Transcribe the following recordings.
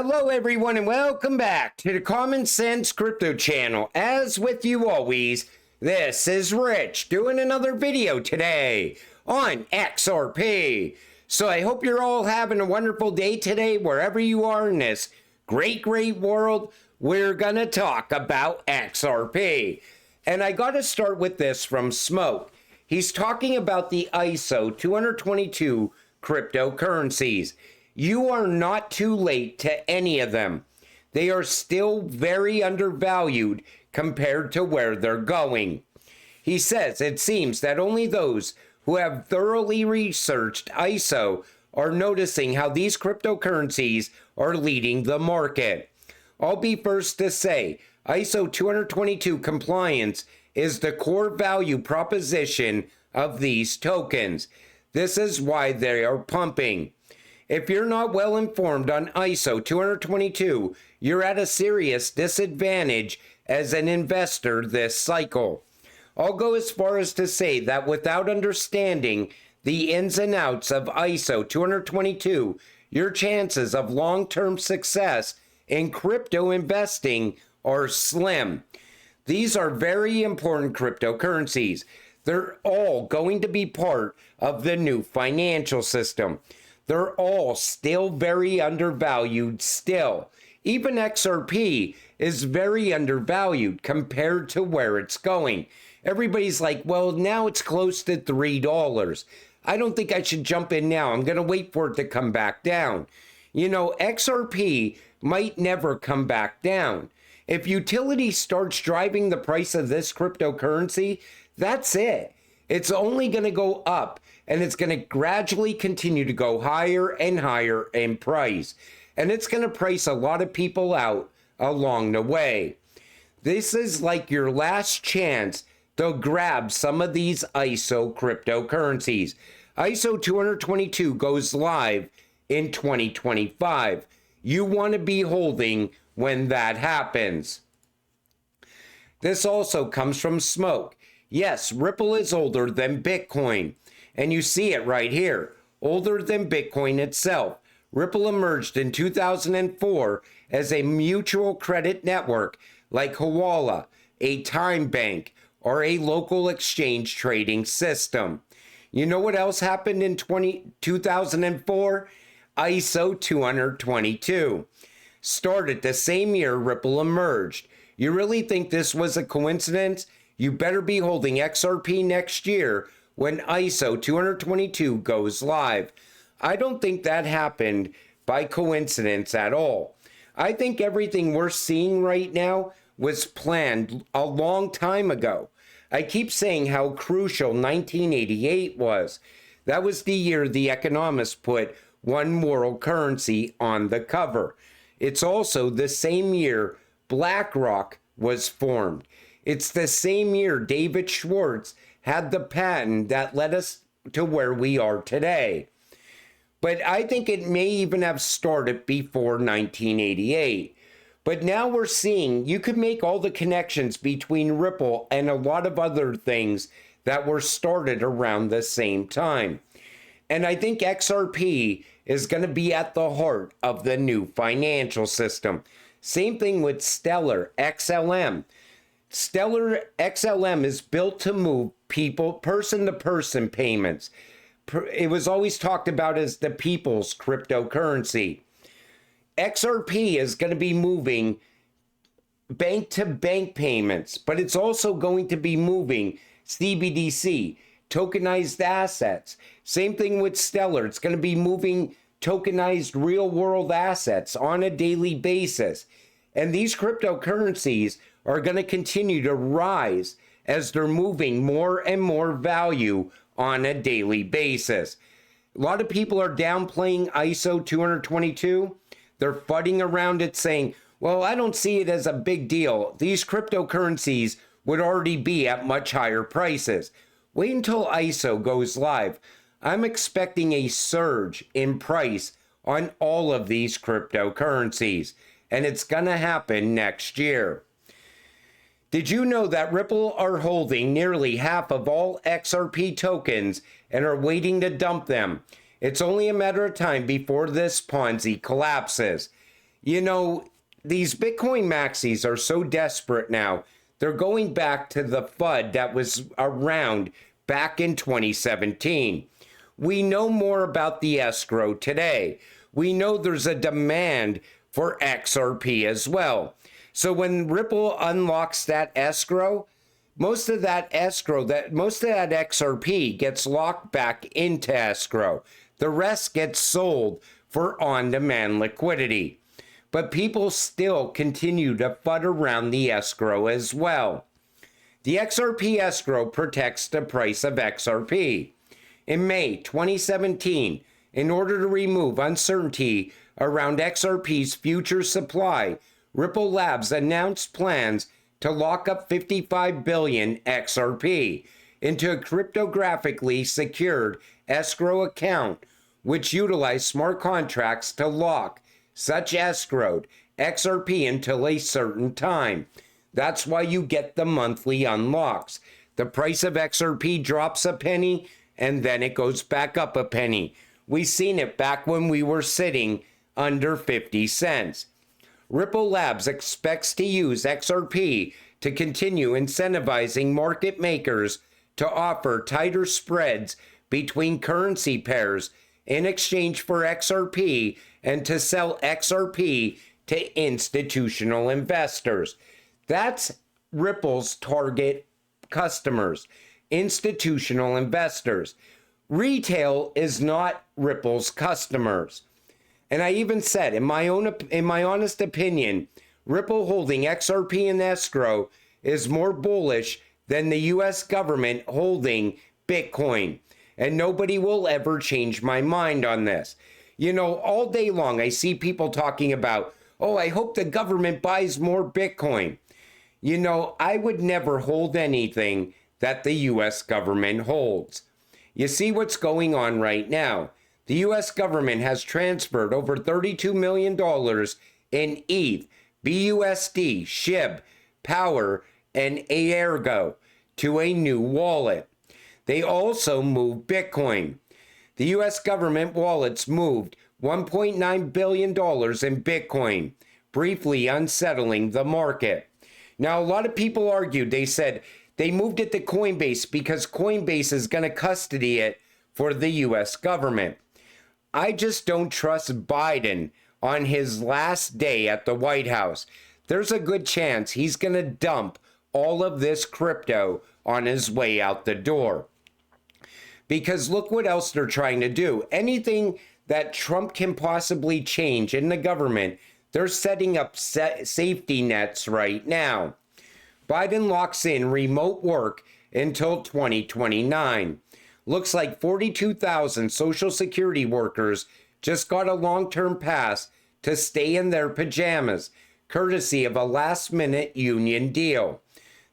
Hello everyone and welcome back to the Common Sense Crypto channel. As with you always, this is Rich doing another video today on XRP. So I hope you're all having a wonderful day today wherever you are in this great world. We're gonna talk about XRP. And I gotta start with this from Smoke. He's talking about the ISO 222 cryptocurrencies. You are not too late to any of them. They are still very undervalued compared to where they're going. He says it seems that only those who have thoroughly researched ISO are noticing how these cryptocurrencies are leading the market. I'll be first to say ISO 222 compliance is the core value proposition of these tokens. This is why they are pumping. If you're not well informed on ISO 222, you're at a serious disadvantage as an investor this cycle. I'll go as far as to say that without understanding the ins and outs of ISO 222, your chances of long-term success in crypto investing are slim. These are very important cryptocurrencies. They're all going to be part of the new financial system. They're all still very undervalued still. Even XRP is very undervalued compared to where it's going. Everybody's like, well, now it's close to $3. I don't think I should jump in now. I'm going to wait for it to come back down. You know, XRP might never come back down. If utility starts driving the price of this cryptocurrency, that's it. It's only going to go up. And it's going to gradually continue to go higher and higher in price. And it's going to price a lot of people out along the way. This is like your last chance to grab some of these ISO cryptocurrencies. ISO 222 goes live in 2025. You want to be holding when that happens. This also comes from Smoke. Yes, Ripple is older than Bitcoin. And you see it right here, older than Bitcoin itself. Ripple emerged in 2004 as a mutual credit network like Hawala, a time bank, or a local exchange trading system. You know what else happened in 2004? ISO 222. Started the same year Ripple emerged. You really think this was a coincidence? You better be holding XRP next year when ISO 222 goes live. I don't think that happened by coincidence at all. I think everything we're seeing right now was planned a long time ago. I keep saying how crucial 1988 was. That was the year the economists put one world currency on the cover. It's also the same year BlackRock was formed. It's the same year David Schwartz had the patent that led us to where we are today. But I think it may even have started before 1988. But now we're seeing you could make all the connections between Ripple and a lot of other things that were started around the same time. And I think XRP is going to be at the heart of the new financial system. Same thing with Stellar XLM. Stellar XLM is built to move people person-to-person payments. It was always talked about as the people's cryptocurrency. XRP is going to be moving bank-to-bank payments, but it's also going to be moving CBDC, tokenized assets. Same thing with Stellar. It's going to be moving tokenized real-world assets on a daily basis. And these cryptocurrencies are going to continue to rise as they're moving more and more value on a daily basis. A lot of people are downplaying ISO 222. They're fudding around it saying, well, I don't see it as a big deal. These cryptocurrencies would already be at much higher prices. Wait until ISO goes live. I'm expecting a surge in price on all of these cryptocurrencies, and it's gonna happen next year. Did you know that Ripple are holding nearly half of all XRP tokens and are waiting to dump them? It's only a matter of time before this Ponzi collapses. You know, these Bitcoin maxis are so desperate now. They're going back to the FUD that was around back in 2017. We know more about the escrow today. We know there's a demand for XRP as well. So when Ripple unlocks that escrow, most of that XRP gets locked back into escrow. The rest gets sold for on-demand liquidity. But people still continue to FUD around the escrow as well. The XRP escrow protects the price of XRP. In May 2017, in order to remove uncertainty around XRP's future supply, Ripple Labs announced plans to lock up 55 billion XRP into a cryptographically secured escrow account, which utilized smart contracts to lock such escrowed XRP until a certain time. That's why you get the monthly unlocks. The price of XRP drops a penny and then it goes back up a penny. We seen it back when we were sitting under 50 cents. Ripple Labs expects to use XRP to continue incentivizing market makers to offer tighter spreads between currency pairs in exchange for XRP and to sell XRP to institutional investors. That's Ripple's target customers, institutional investors. Retail is not Ripple's customers. And I even said, in my honest opinion, Ripple holding XRP in escrow is more bullish than the US government holding Bitcoin. And nobody will ever change my mind on this. You know, all day long I see people talking about, oh, I hope the government buys more Bitcoin. You know, I would never hold anything that the US government holds. You see what's going on right now. The US government has transferred over $32 million in ETH, BUSD, SHIB, Power, and Aergo to a new wallet. They also moved Bitcoin. The US government wallets moved $1.9 billion in Bitcoin, briefly unsettling the market. Now, a lot of people argued, they said they moved it to Coinbase because Coinbase is going to custody it for the US government. I just don't trust Biden on his last day at the White House. There's a good chance he's going to dump all of this crypto on his way out the door. Because look what else they're trying to do. Anything that Trump can possibly change in the government, they're setting up safety nets right now. Biden locks in remote work until 2029. Looks like 42,000 Social Security workers just got a long-term pass to stay in their pajamas, courtesy of a last-minute union deal.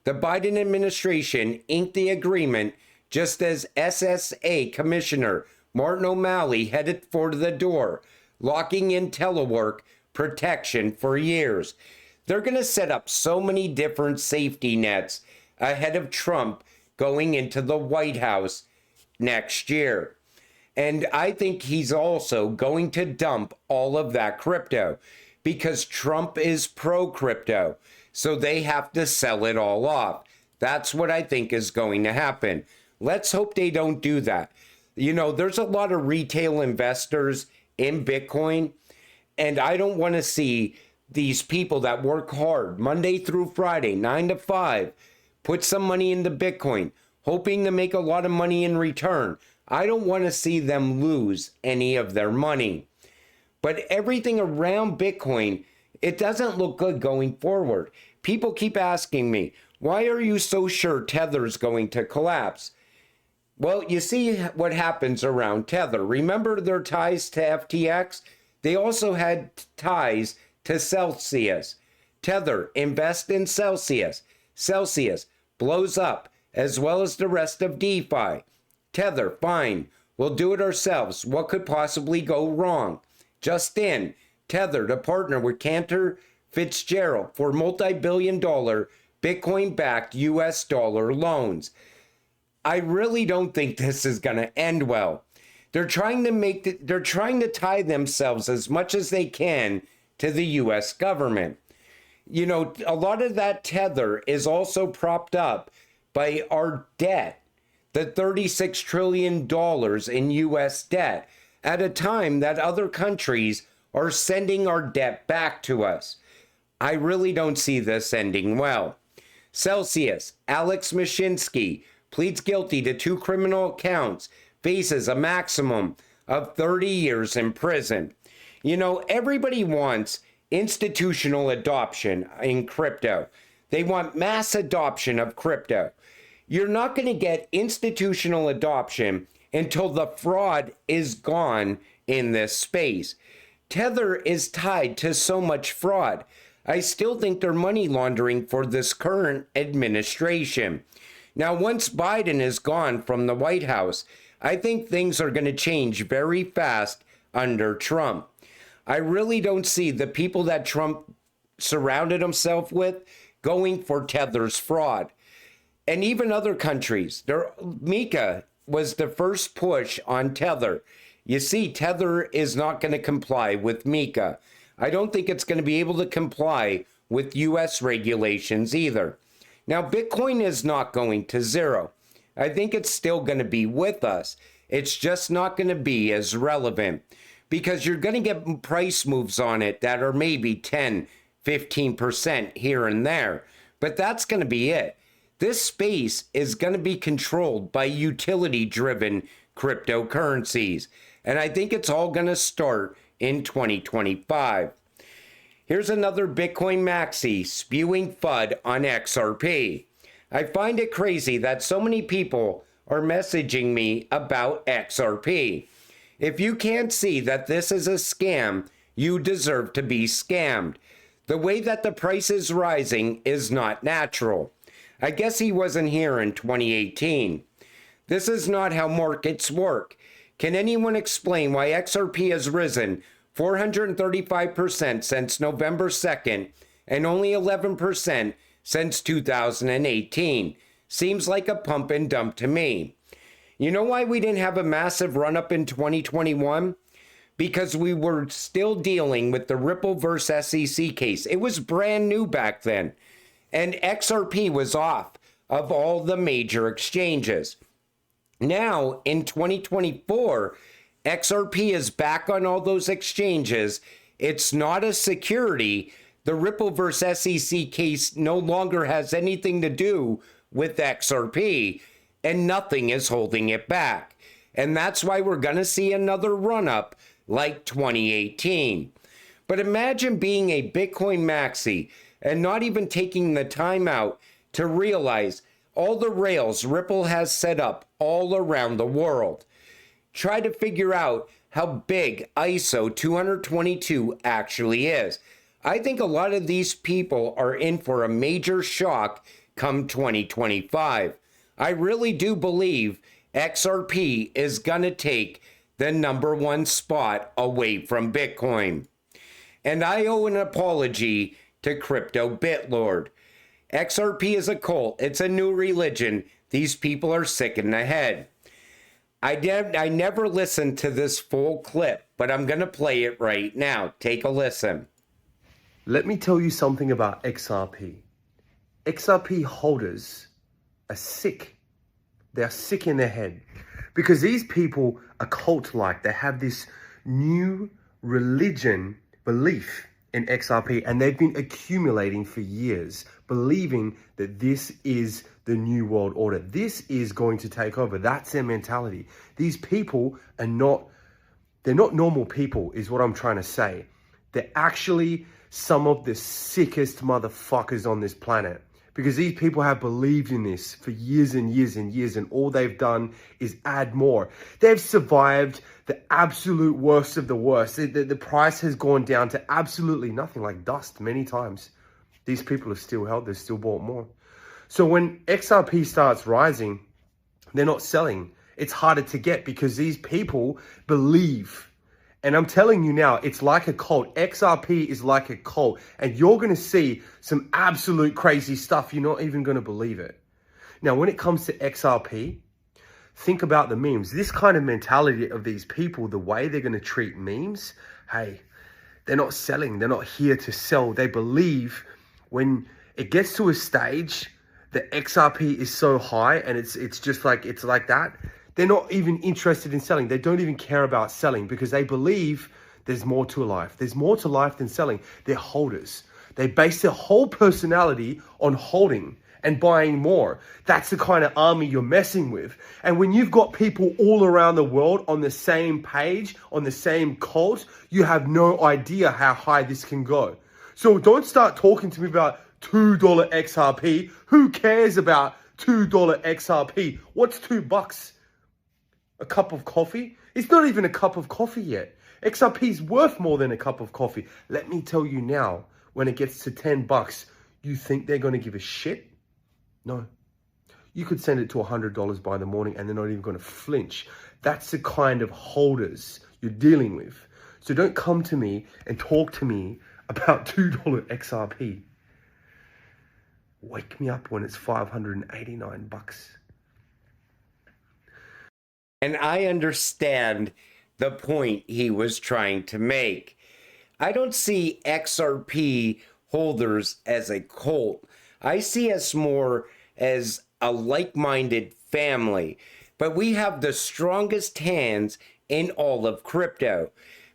The Biden administration inked the agreement just as SSA Commissioner Martin O'Malley headed for the door, locking in telework protection for years. They're going to set up so many different safety nets ahead of Trump going into the White House next year. And I think he's also going to dump all of that crypto because Trump is pro-crypto. So they have to sell it all off. That's what I think is going to happen. Let's hope they don't do that. You know, there's a lot of retail investors in Bitcoin, and I don't want to see these people that work hard Monday through Friday, 9 to 5, put some money into Bitcoin, hoping to make a lot of money in return. I don't want to see them lose any of their money. But everything around Bitcoin, it doesn't look good going forward. People keep asking me, why are you so sure Tether's going to collapse? Well, you see what happens around Tether. Remember their ties to FTX? They also had ties to Celsius. Tether, invest in Celsius. Celsius blows up, as well as the rest of DeFi. Tether, fine. We'll do it ourselves. What could possibly go wrong? Just in, Tether to partner with Cantor Fitzgerald for multi-billion-dollar Bitcoin-backed US dollar loans. I really don't think this is going to end well. They're trying to tie themselves as much as they can to the US government. You know, a lot of that tether is also propped up by our debt, the $36 trillion in US debt, at a time that other countries are sending our debt back to us. I really don't see this ending well. Celsius, Alex Mashinsky, pleads guilty to 2 criminal counts, faces a maximum of 30 years in prison. You know, everybody wants institutional adoption in crypto. They want mass adoption of crypto. You're not going to get institutional adoption until the fraud is gone in this space. Tether is tied to so much fraud. I still think they're money laundering for this current administration. Now, once Biden is gone from the White House, I think things are going to change very fast under Trump. I really don't see the people that Trump surrounded himself with going for Tether's fraud. And even other countries, Mika was the first push on Tether. You see, Tether is not going to comply with Mika. I don't think it's going to be able to comply with US regulations either. Now, Bitcoin is not going to zero. I think it's still going to be with us. It's just not going to be as relevant because you're going to get price moves on it that are maybe 10, 15% here and there. But that's going to be it. This space is going to be controlled by utility-driven cryptocurrencies. And I think it's all going to start in 2025. Here's another Bitcoin maxi spewing FUD on XRP. I find it crazy that so many people are messaging me about XRP. If you can't see that this is a scam, you deserve to be scammed. The way that the price is rising is not natural. I guess he wasn't here in 2018. This is not how markets work. Can anyone explain why XRP has risen 435% since November 2nd and only 11% since 2018? Seems like a pump and dump to me. You know why we didn't have a massive run-up in 2021? Because we were still dealing with the Ripple versus SEC case. It was brand new back then. And XRP was off of all the major exchanges. Now, in 2024, XRP is back on all those exchanges. It's not a security. The Ripple versus SEC case no longer has anything to do with XRP, and nothing is holding it back. And that's why we're going to see another run-up like 2018. But imagine being a Bitcoin maxi and not even taking the time out to realize all the rails Ripple has set up all around the world. Try to figure out how big ISO 222 actually is. I think a lot of these people are in for a major shock come 2025. I really do believe XRP is going to take the #1 spot away from Bitcoin. And I owe an apology to Crypto Bitlord. XRP is a cult. It's a new religion. These people are sick in the head. I never listened to this full clip, but I'm going to play it right now. Take a listen. Let me tell you something about XRP. XRP holders are sick. They're sick in their head because these people are cult-like. They have this new religion belief in XRP, and they've been accumulating for years, believing that this is the new world order. This is going to take over. That's their mentality. These people are they're not normal people, is what I'm trying to say. They're actually some of the sickest motherfuckers on this planet, because these people have believed in this for years and years and years, and all they've done is add more. They've survived the absolute worst of the worst. The price has gone down to absolutely nothing, like dust many times. These people have still held, they've still bought more. So when XRP starts rising, they're not selling. It's harder to get because these people believe. And I'm telling you now, it's like a cult. XRP is like a cult. And you're going to see some absolute crazy stuff. You're not even going to believe it. Now, when it comes to XRP, think about the memes. This kind of mentality of these people, the way they're going to treat memes, hey, They're not selling. They're not here to sell. They believe when it gets to a stage, the XRP is so high and it's just like, it's like that. They're not even interested in selling. They don't even care about selling because they believe there's more to life. There's more to life than selling. They're holders. They base their whole personality on holding and buying more. That's the kind of army you're messing with. And when you've got people all around the world on the same page, on the same cult, you have no idea how high this can go. So don't start talking to me about $2 XRP. Who cares about $2 XRP? What's $2? A cup of coffee? It's not even a cup of coffee yet. XRP is worth more than a cup of coffee. Let me tell you now, when it gets to $10, you think they're going to give a shit? No. You could send it to $100 by the morning and they're not even going to flinch. That's the kind of holders you're dealing with. So don't come to me and talk to me about $2 XRP. Wake me up when it's $589. And I understand the point he was trying to make. I don't see XRP holders as a cult. I see us more as a like-minded family. But we have the strongest hands in all of crypto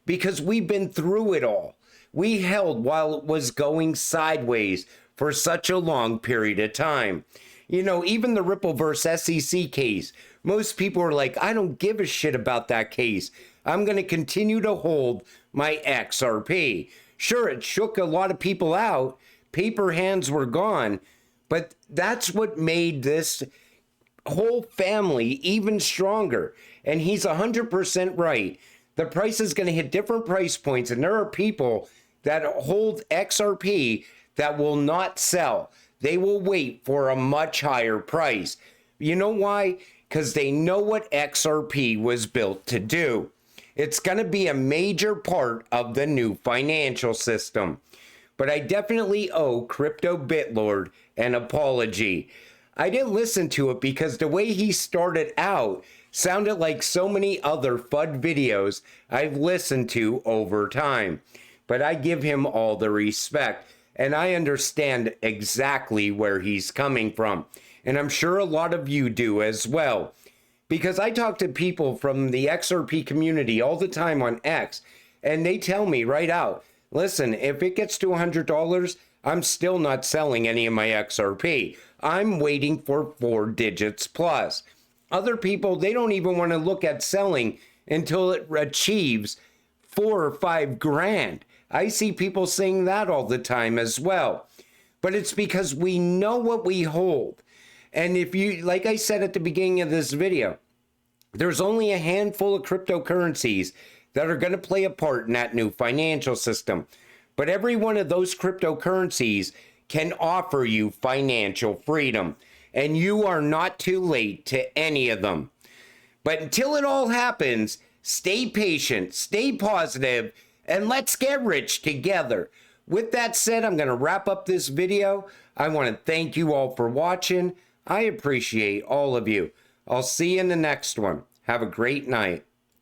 because we've been through it all. We held while it was going sideways for such a long period of time. You know, even the Ripple versus SEC case, most people are like, I don't give a shit about that case. I'm going to continue to hold my XRP. Sure, it shook a lot of people out. Paper hands were gone. But that's what made this whole family even stronger. And he's 100% right. The price is going to hit different price points. And there are people that hold XRP that will not sell. They will wait for a much higher price. You know why? Because they know what XRP was built to do. It's going to be a major part of the new financial system. But I definitely owe Crypto Bitlord an apology. I didn't listen to it because the way he started out sounded like so many other FUD videos I've listened to over time. But I give him all the respect. And I understand exactly where he's coming from. And I'm sure a lot of you do as well. Because I talk to people from the XRP community all the time on X. And they tell me right out, listen, if it gets to $100, I'm still not selling any of my XRP. I'm waiting for 4 digits plus. Other people, they don't even want to look at selling until it achieves 4 or 5 grand. I see people saying that all the time as well. But it's because we know what we hold. And if you, like I said at the beginning of this video, there's only a handful of cryptocurrencies that are going to play a part in that new financial system. But every one of those cryptocurrencies can offer you financial freedom. And you are not too late to any of them. But until it all happens, stay patient, stay positive, and let's get rich together. With that said, I'm going to wrap up this video. I want to thank you all for watching. I appreciate all of you. I'll see you in the next one. Have a great night.